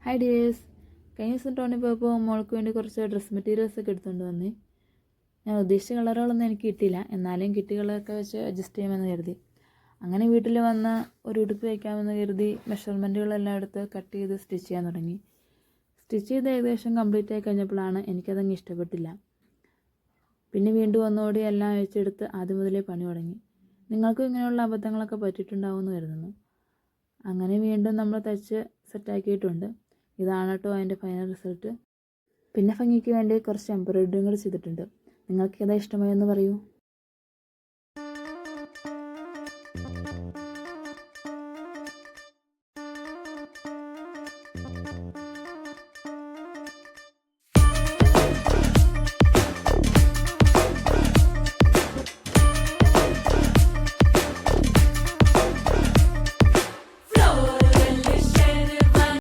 Hi dears, കഴിഞ്ഞ ദിവസം ടൗണിൽ പോയപ്പോൾ മോൾക്ക് വേണ്ടി കുറച്ച് ഡ്രസ്സ് മെറ്റീരിയൽസൊക്കെ എടുത്തുകൊണ്ട് വന്നേ. ഞാൻ ഉദ്ദേശിച്ച കളറുകളൊന്നും എനിക്ക് കിട്ടിയില്ല, എന്നാലും കിട്ടിയ കളറൊക്കെ വെച്ച് അഡ്ജസ്റ്റ് ചെയ്യാമെന്ന് കരുതി. അങ്ങനെ വീട്ടിൽ വന്ന് ഒരു ഉടുപ്പ് വയ്ക്കാമെന്ന് കരുതി മെഷർമെൻറ്റുകളെല്ലാം എടുത്ത് കട്ട് ചെയ്ത് സ്റ്റിച്ച് ചെയ്യാൻ തുടങ്ങി. സ്റ്റിച്ച് ചെയ്ത് ഏകദേശം കംപ്ലീറ്റ് ആയി കഴിഞ്ഞപ്പോഴാണ് എനിക്കതങ്ങ് ഇഷ്ടപ്പെട്ടില്ല. പിന്നെ വീണ്ടും ഒന്നുകൂടി എല്ലാം വെച്ചെടുത്ത് ആദ്യം മുതലേ പണി തുടങ്ങി. നിങ്ങൾക്കും ഇങ്ങനെയുള്ള അബദ്ധങ്ങളൊക്കെ പറ്റിയിട്ടുണ്ടാവുമെന്ന് കരുതുന്നു. അങ്ങനെ വീണ്ടും നമ്മൾ തയ്ച്ച് സെറ്റാക്കിയിട്ടുണ്ട്. ഇതാണ് കേട്ടോ അതിൻ്റെ ഫൈനൽ റിസൾട്ട്. പിന്നെ ഭംഗിക്ക് വേണ്ടി കുറച്ച് എംബ്രോയിഡറിയും കൂടി ചെയ്തിട്ടുണ്ട്. നിങ്ങൾക്ക് ഏതാ ഇഷ്ടമായെന്ന് പറയൂ.